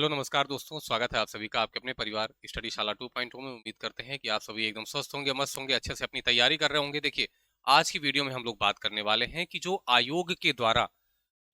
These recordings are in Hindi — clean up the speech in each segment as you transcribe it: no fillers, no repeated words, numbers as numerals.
हेलो नमस्कार दोस्तों, स्वागत है आप सभी का आपके अपने परिवार स्टडी शाला 2.0 में। उम्मीद करते हैं कि आप सभी एकदम स्वस्थ होंगे, मस्त होंगे, अच्छे से अपनी तैयारी कर रहे होंगे। देखिए, आज की वीडियो में हम लोग बात करने वाले हैं कि जो आयोग के द्वारा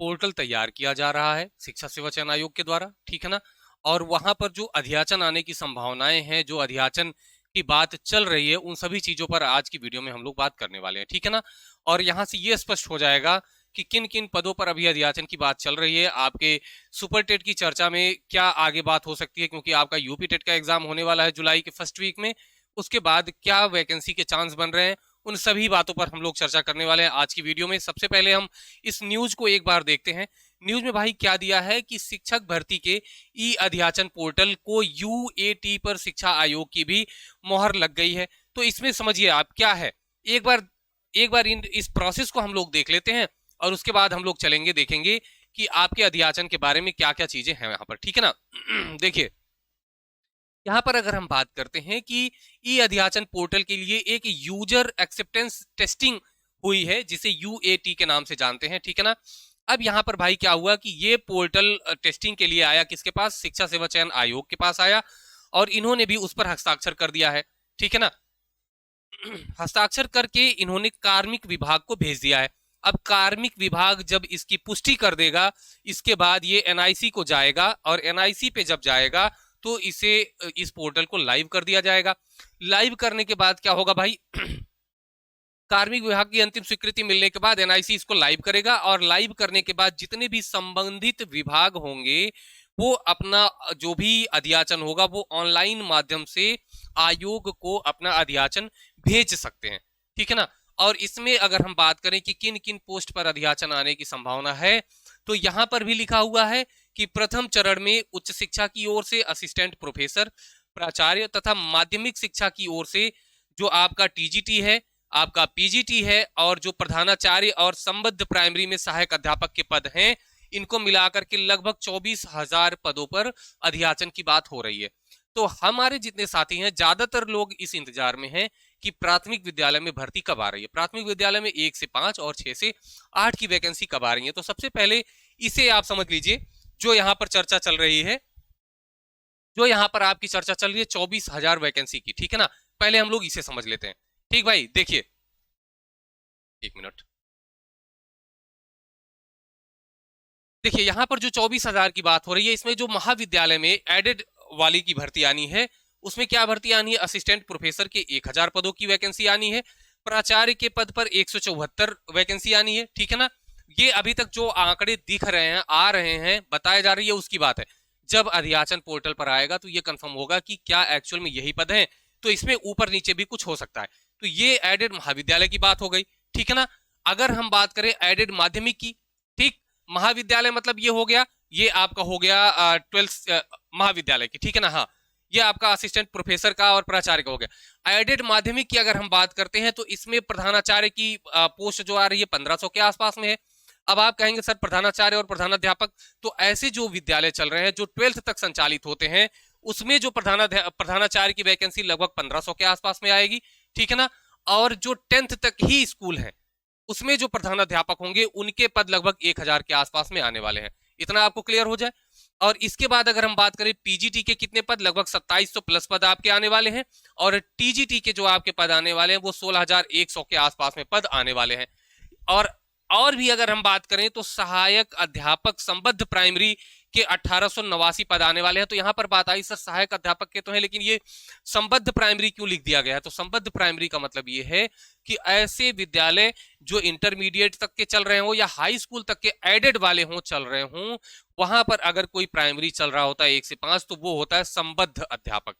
पोर्टल तैयार किया जा रहा है, शिक्षा सेवा चयन आयोग के द्वारा, ठीक है ना। और वहां पर जो अध्याचन आने की संभावनाएं हैं, जो अध्याचन की बात चल रही है, उन सभी चीजों पर आज की वीडियो में हम लोग बात करने वाले हैं, ठीक है ना। और यहाँ से ये स्पष्ट हो जाएगा कि किन किन पदों पर अभी अध्याचन की बात चल रही है। आपके सुपर टेट की चर्चा में क्या आगे बात हो सकती है, क्योंकि आपका यूपी टेट का एग्जाम होने वाला है जुलाई के फर्स्ट वीक में। उसके बाद क्या वैकेंसी के चांस बन रहे हैं, उन सभी बातों पर हम लोग चर्चा करने वाले हैं आज की वीडियो में। सबसे पहले हम इस न्यूज को एक बार देखते हैं। न्यूज में भाई क्या दिया है कि शिक्षक भर्ती के ई अध्याचन पोर्टल को यूएटी पर शिक्षा आयोग की भी मोहर लग गई है। तो इसमें समझिए आप क्या है, एक बार इस प्रोसेस को हम लोग देख लेते हैं और उसके बाद हम लोग चलेंगे, देखेंगे कि आपके अध्याचन के बारे में क्या क्या चीजें हैं यहाँ पर, ठीक है ना। देखिए, यहाँ पर अगर हम बात करते हैं कि ई अध्याचन पोर्टल के लिए एक यूजर एक्सेप्टेंस टेस्टिंग हुई है, जिसे यूएटी के नाम से जानते हैं, ठीक है ना। अब यहाँ पर भाई क्या हुआ कि ये पोर्टल टेस्टिंग के लिए आया किसके पास, शिक्षा सेवा चयन आयोग के पास आया, और इन्होंने भी उस पर हस्ताक्षर कर दिया है, ठीक है ना। हस्ताक्षर करके इन्होंने कार्मिक विभाग को भेज दिया है। अब कार्मिक विभाग जब इसकी पुष्टि कर देगा, इसके बाद ये एनआईसी को जाएगा, और एनआईसी पे जब जाएगा तो इसे इस पोर्टल को लाइव कर दिया जाएगा। लाइव करने के बाद क्या होगा भाई, कार्मिक विभाग की अंतिम स्वीकृति मिलने के बाद एनआईसी इसको लाइव करेगा, और लाइव करने के बाद जितने भी संबंधित विभाग होंगे वो अपना जो भी अध्याचन होगा वो ऑनलाइन माध्यम से आयोग को अपना अध्याचन भेज सकते हैं, ठीक है ना। और इसमें अगर हम बात करें कि किन किन पोस्ट पर अध्याचन आने की संभावना है, तो यहां पर भी लिखा हुआ है कि प्रथम चरण में उच्च शिक्षा की ओर से असिस्टेंट प्रोफेसर, प्राचार्य तथा माध्यमिक शिक्षा की ओर से जो आपका टीजीटी है, आपका पीजीटी है, और जो प्रधानाचार्य और संबद्ध प्राइमरी में सहायक अध्यापक के पद हैं, इनको मिलाकर के लगभग 24,000 पदों पर अध्याचन की बात हो रही है। तो हमारे जितने साथी हैं, ज्यादातर लोग इस इंतजार में हैं कि प्राथमिक विद्यालय में भर्ती कब आ रही है, प्राथमिक विद्यालय में 1 से 5 और 6 से 8 की वैकेंसी कब आ रही है। तो सबसे पहले इसे आप समझ लीजिए, जो यहाँ पर चर्चा चल रही है, जो यहाँ पर आपकी चर्चा चल रही है 24,000 वैकेंसी की, ठीक है ना। पहले हम लोग इसे समझ लेते हैं, ठीक भाई। देखिए, एक मिनट, देखिए यहाँ पर जो 24,000 की बात हो रही है, इसमें जो महाविद्यालय में एडेड वाली की भर्ती आनी है, उसमें क्या भर्ती आनी है, असिस्टेंट प्रोफेसर के 1,000 पदों की वैकेंसी आनी है, प्राचार्य के पद पर 174 वैकेंसी आनी है, ठीक है ना। ये अभी तक जो आंकड़े दिख रहे हैं, आ रहे हैं, बताए जा रही है, उसकी बात है। जब अध्याचन पोर्टल पर आएगा तो ये कंफर्म होगा कि क्या एक्चुअल में यही पद हैं। तो इसमें ऊपर नीचे भी कुछ हो सकता है। तो ये एडेड महाविद्यालय की बात हो गई, ठीक है ना। अगर हम बात करें एडेड माध्यमिक की, ठीक, महाविद्यालय मतलब ये हो गया, ये आपका हो गया 12th महाविद्यालय की, ठीक है ना। हाँ, ये आपका असिस्टेंट प्रोफेसर का और प्राचार्य का हो गया। एडेड माध्यमिक की अगर हम बात करते हैं तो इसमें प्रधानाचार्य की पोस्ट जो आ रही है 1,500 के आसपास में है। अब आप कहेंगे सर प्रधानाचार्य और प्रधानाध्यापक, तो ऐसे जो विद्यालय चल रहे हैं जो 12th तक संचालित होते हैं, उसमें जो प्रधानाचार्य की वैकेंसी लगभग 1,500 के आसपास में आएगी, ठीक है ना। और जो 10th तक ही स्कूल है, उसमें जो प्रधानाध्यापक होंगे उनके पद लगभग 1,000 के आसपास में आने वाले हैं। इतना आपको क्लियर हो जाए। और इसके बाद अगर हम बात करें पीजीटी के कितने पद, लगभग 2,700 प्लस पद आपके आने वाले हैं, और टीजीटी के जो आपके पद आने वाले हैं वो 16,100 के आसपास में पद आने वाले हैं। और भी अगर हम बात करें तो सहायक अध्यापक संबद्ध प्राइमरी के 1,889 पद आने वाले हैं। तो यहां पर बात आई सर सहायक अध्यापक के तो है, लेकिन ये संबद्ध प्राइमरी क्यों लिख दिया गया है। तो संबद्ध प्राइमरी का मतलब ये है कि ऐसे विद्यालय जो इंटरमीडिएट तक के चल रहे हो या हाई स्कूल तक के एडेड वाले हों, चल रहे हों, वहां पर अगर कोई प्राइमरी चल रहा होता है 1 से 5, तो वो होता है संबद्ध अध्यापक,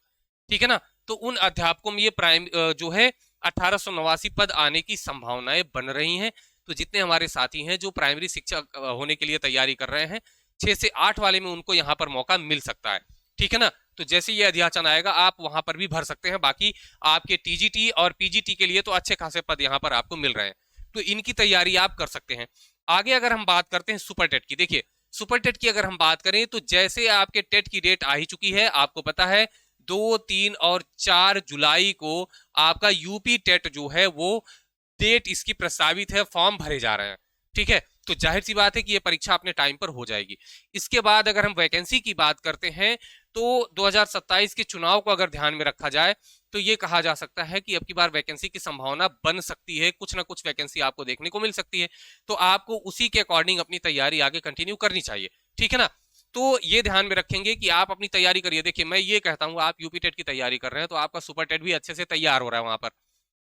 ठीक है ना। तो उन अध्यापकों में ये जो है 1,889 पद आने की संभावनाएं बन रही हैं। तो जितने हमारे साथी हैं जो प्राइमरी शिक्षक होने के लिए तैयारी कर रहे हैं, 6 से 8 वाले में उनको यहाँ पर मौका मिल सकता है, ठीक है ना। तो जैसे ये अध्याचन आएगा आप वहां पर भी भर सकते हैं। बाकी आपके टीजीटी और पीजीटी के लिए तो अच्छे खासे पद यहाँ पर आपको मिल रहे हैं, तो इनकी तैयारी आप कर सकते हैं। आगे अगर हम बात करते हैं सुपर टेट की, देखिए सुपर टेट की अगर हम बात करें तो जैसे आपके टेट की डेट आ ही चुकी है, आपको पता है 2, 3 और 4 जुलाई को आपका यूपी टेट जो है वो डेट इसकी प्रस्तावित है, फॉर्म भरे जा रहे हैं, ठीक है। तो जाहिर सी बात है कि ये परीक्षा अपने टाइम पर हो जाएगी। इसके बाद अगर हम वैकेंसी की बात करते हैं तो 2027 के चुनाव को अगर ध्यान में रखा जाए तो ये कहा जा सकता है कि अब की बार वैकेंसी की संभावना बन सकती है, कुछ ना कुछ वैकेंसी आपको देखने को मिल सकती है। तो आपको उसी के अकॉर्डिंग अपनी तैयारी आगे कंटिन्यू करनी चाहिए, ठीक है ना। तो ये ध्यान में रखेंगे कि आप अपनी तैयारी करिए। देखिए मैं ये कहता हूं, आप यूपी टेट की तैयारी कर रहे हैं तो आपका सुपर टेट भी अच्छे से तैयार हो रहा है वहां पर।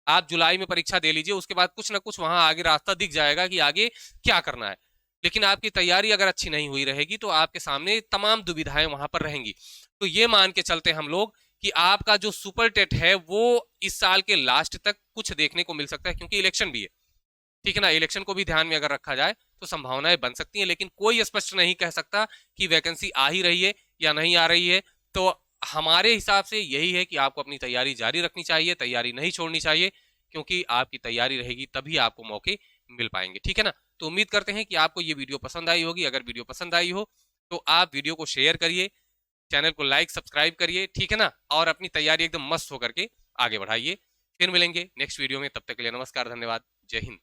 आप जुलाई में परीक्षा दे लीजिए, उसके बाद कुछ ना कुछ वहां आगे रास्ता दिख जाएगा कि आगे क्या करना है। लेकिन आपकी तैयारी अगर अच्छी नहीं हुई रहेगी तो आपके सामने तमाम दुविधाएं वहां पर रहेंगी। तो ये मान के चलते हम लोग कि आपका जो सुपर टेट है वो इस साल के लास्ट तक कुछ देखने को मिल सकता है, क्योंकि इलेक्शन भी है, ठीक है ना। इलेक्शन को भी ध्यान में अगर रखा जाए तो संभावनाएं बन सकती हैं, लेकिन कोई स्पष्ट नहीं कह सकता कि वैकेंसी आ ही रही है या नहीं आ रही है। तो हमारे हिसाब से यही है कि आपको अपनी तैयारी जारी रखनी चाहिए, तैयारी नहीं छोड़नी चाहिए, क्योंकि आपकी तैयारी रहेगी तभी आपको मौके मिल पाएंगे, ठीक है ना। तो उम्मीद करते हैं कि आपको ये वीडियो पसंद आई होगी। अगर वीडियो पसंद आई हो तो आप वीडियो को शेयर करिए, चैनल को लाइक सब्सक्राइब करिए, ठीक है ना। और अपनी तैयारी एकदम मस्त होकर के आगे बढ़ाइए। फिर मिलेंगे नेक्स्ट वीडियो में, तब तक के लिए नमस्कार, धन्यवाद, जय हिंद।